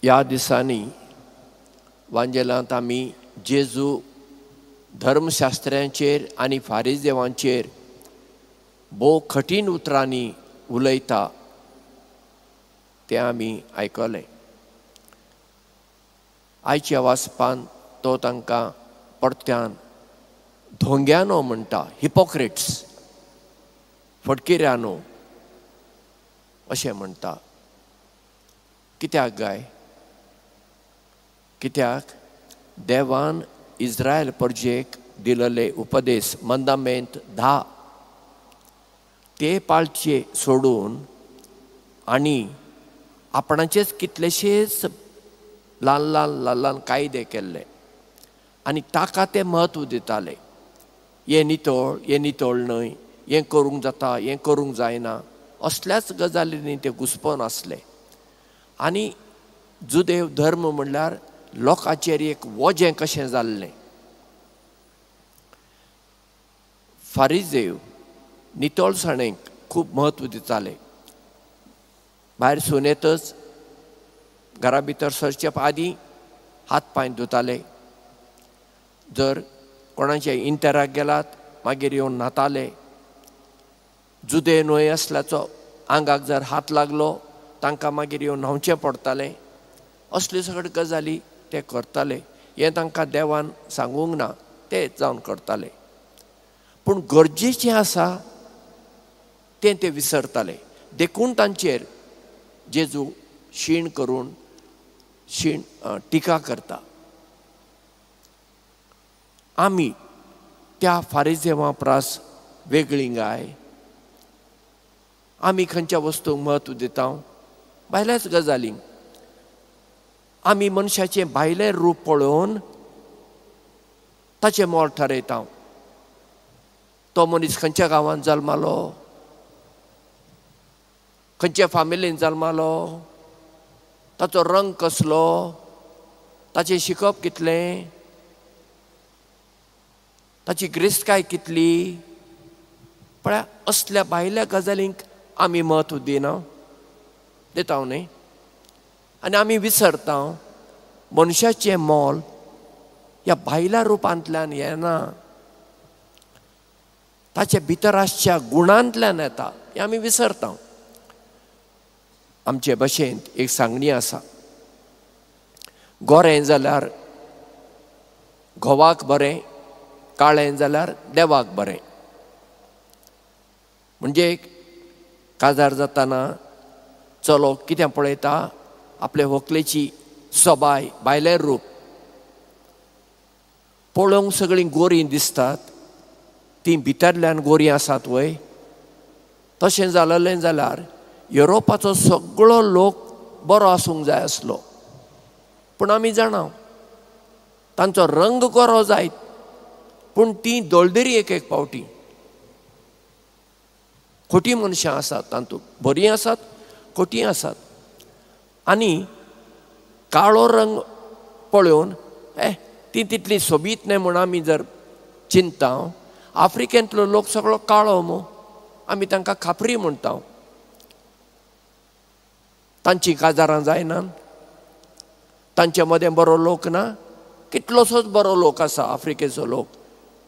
ह्या दिसांनी वांजेलांत आमी जेजू धर्मशास्त्र्यांचेर आनी फारिजेवांचेर भोव कठीण उतरांनी उलयता तें आमी आयकलें. आयच्या वाचपान तो तांकां परत्यान धोंग्यानो म्हणटा, हिपोक्रेट्स, फटकिऱ्यांनो अशें म्हणटा. कित्याक गाय? कित्याक देवान इस्रायल प्रजेक दिलेले उपदेश मंदामेंट 10 ते पाळचे सोडून आनी आपणाचेच कितलेशेच ल्हान ल्हान कायदे केल्ले आनी ताका ते म्हत्व दिताले. हें नितळ न्हय, हें करूंक जाता, हें करूंक जायना, असल्याच गजालींनी ते घुस्पोन आसले. आनी जुदेव धर्म म्हणल्यार लोकांचेर एक वजें कशें जाल्लें. फारिजेव नितळसाणेक खूब म्हत्व दिताले. भायर सून येतच घरा भितर सरचे आदीं हात पांय धुताले. जर कोणाचे इंटराक गेलात मागीर येवन न्हाताले. जुदे न्हय आसल्याचो आंगाक जर हात लागलो तांकां मागीर येवन न्हांवचें पडटालें. असल्यो सगळ्यो गजाली ते करताले. हें तांकां देवान सांगूंक ना, ते जावन करताले. पूण गरजेचें आसा तें ते विसरताले. देखून तांचेर जेजू शीण करून टिका करता. आमी त्या फारिजेवां प्रास वेगळीं गाय? आमी खंयच्या वस्तूंक म्हत्व दिता? भायल्याच गजालींक. आमी मनशाचें भायलें रूप पळोवन ताचें मोल ठरयता. तो मनीस खंयच्या गांवांत जल्मालो, खंयच्या फामिलींत जल्मालो, ताचो रंग कसलो, ताचें शिकप कितलें, ताची गिरेस्तकाय कितली. पळय, असल्या भायल्या गजालींक आमी म्हत्व दिता न्ही. आनी आमी विसरता मनशाचें मोल ह्या भायल्या रुपांतल्यान येना, ताचे भितर आसच्या गुणांतल्यान येता. हें आमी विसरता. आमचे भाशेंत एक सांगणी आसा, गोरें जाल्यार घोवाक बरें, काळें जाल्यार देवाक बरें. म्हणजे काजार जाताना चलो कितें पळयता? आपले व्हंकलेची सोबाय, भायलें रूप पळोवंक सगळीं गोरीं दिसतात, ती भितरल्यान गोरीं आसात वय. तशें जालेलें जाल्यार युरोपाचो सगळो लोक बरो आसूंक जाय आसलो. पूण आमी जाणा तांचो रंग गोरो जायत, पूण ती दळदरी एक पावटी. खोटी मनशां आसात तातूंत, बरीं आसात, खोटी आसात. आनी काळो रंग पळोवन ती तितली सोबीत न्हय म्हूण आमी जर चिंतता. आफ्रिकेंतलो लोक सगळो काळो मो, आमी तांकां खापरी म्हणटा. तांची काजारां जायना, तांचे मदें बरो लोक ना. कितलोसोच बरो लोक आसा आफ्रिकेचो लोक,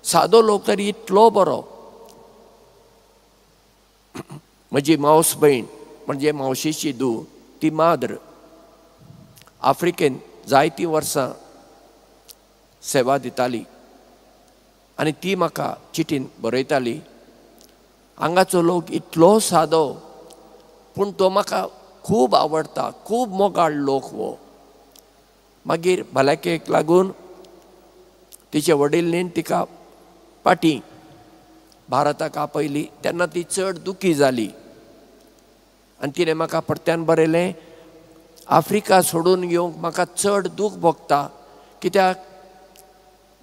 सादो लोक तरी इतलो बरो. म्हजी मावस भयण म्हणजे मावशेची धूव, ती माद्र आफ्रिकेन जायतीं वर्सां सेवा दिताली. आनी ती म्हाका चिठीन बरयताली, हांगाचो लोक इतलो सादो, पूण तो म्हाका खूब आवडटा, खूब मोगाळ लोक वो. मागीर भलायकेक लागून तिचे वडीलनीन तिका पाटी भारताक आपयली. तेन्ना ती चड दुखी जाली आनी तिणें म्हाका परत्यान बरयलें, आफ्रिका सोडून येवंक म्हाका चड दूख भोगता. कित्याक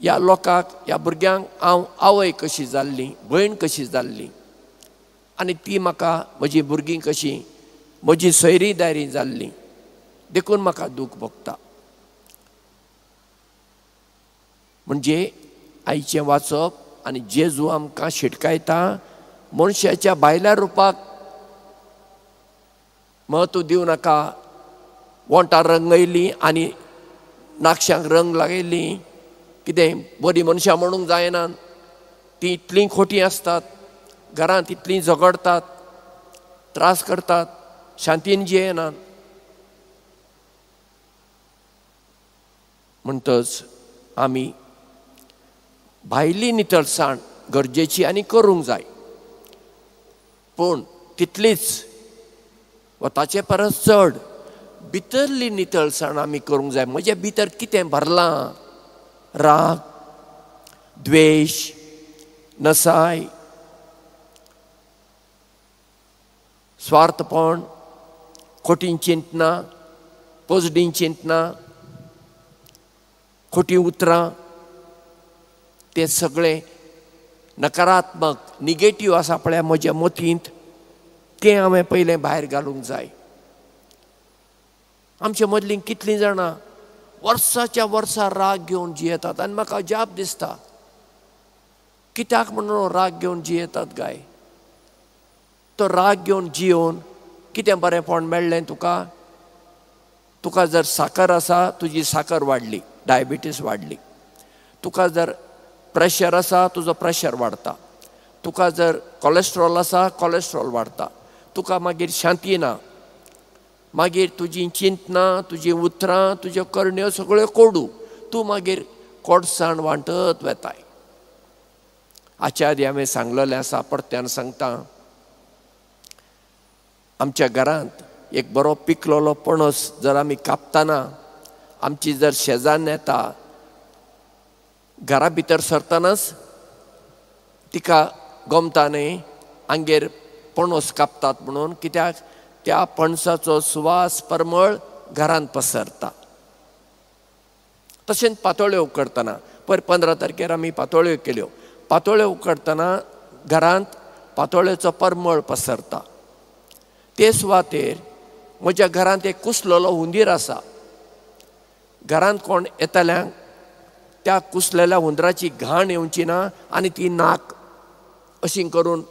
ह्या लोकांक, ह्या भुरग्यांक हांव आवय कशी जाल्ली, भयण कशी जाल्ली, आनी ती म्हाका म्हजी भुरगीं कशी, म्हजी सोयरी दायरी जाल्ली, देखून म्हाका दूख भोगता. म्हणजे आयचें वाचप आनी जेजू आमकां शिटकायता, मनशाच्या भायल्या रुपाक म्हत्व दिवं नाका, वोंटां रंगयली आनी नाखशांक रंग लायली, कितें बरीं मनशां म्हणूंक जायना, ती इतलीं खोटी आसतात, घरांत इतलीं झगडटात, त्रास करतात, शांतीन जियेनात. म्हणटच आमी भायली नितळसाण गरजेची आनी करूंक जाय, पूण तितलीच वा ताचे परस चड भितरली नितळसाण आमी करूंक जाय. म्हज्या भितर कितें भरलां? राग, द्वेश, नसाय, स्वार्थपण, खोटीं चिंतना, पोजडीं चिंतना, खोटीं उतरां, तें सगळें नकारात्मक निगेटीव आसा पळय म्हज्या मतींत, तें हांवें पयलें भायर घालूंक जाय. आमच्या मदलीं कितलीं जाणां वर्साच्या वर्सा राग घेवन जियेतात आनी म्हाका अजाप दिसता, कित्याक म्हणून राग घेवन जियेतात गाय? तो राग घेवन जियोवन कितें बरेंपण मेळ्ळें तुका? तुका जर साकर आसा, तुजी साकर वाडली, डायबिटीस वाडली. तुका जर प्रेशर आसा, तुजो प्रेशर वाडटा. तुका जर कोलेस्ट्रॉल आसा, कोलेस्ट्रॉल वाडटा. तुका मागीर शांती ना, मागीर तुजीं चिंतना, तुजीं उतरां, तुज्यो करण्यो सगळ्यो कोडू, तूं मागीर कोडसाण वांटत वेताय. आचार्य हांवें सांगलेलें आसा, परत्यान सांगता, आमच्या घरांत एक बरो पिकलोलो पणस जर आमी कापतना आमची जर शेजान येता, घरा भितर सरतनाच तिका गमता न्ही आंगेर पणस कापतात म्हणून, कित्याक त्या पणसाचो सुवास परमळ घरांत पसरता. तशेंच पातोळ्यो उकडटना, पयर 15 तारखेर आमी पातोळ्यो केल्यो. पातोळ्यो उकडटना घरांत पातोळ्योचो परमळ पसरता. ते सुवातेर म्हज्या घरांत एक कुसलेलो हुंदीर आसा. घरांत कोण येतल्यांक त्या कुसलेल्या हुंदराची घाण येवची ना आनी ती नाक अशी करून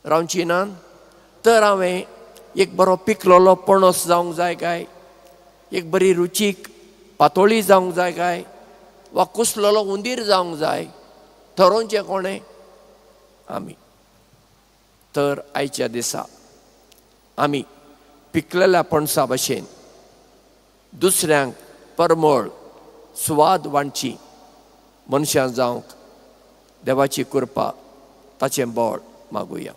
रावची ना. तर हांवें एक बरो पिकलोलो पणस जावंक जाय काय, एक बरी रुचीक पातोळी जावंक जाय काय, वा कुसलेलो हुंदीर जावंक जाय, ठरोवचें कोणें? आमी. तर आयच्या दिसा आमी पिकलेल्या पणसा भशेन दुसऱ्यांक परमळ सुवाद वांटची मनशां जावंक देवाची कृपा, ताचें बळ मागुया.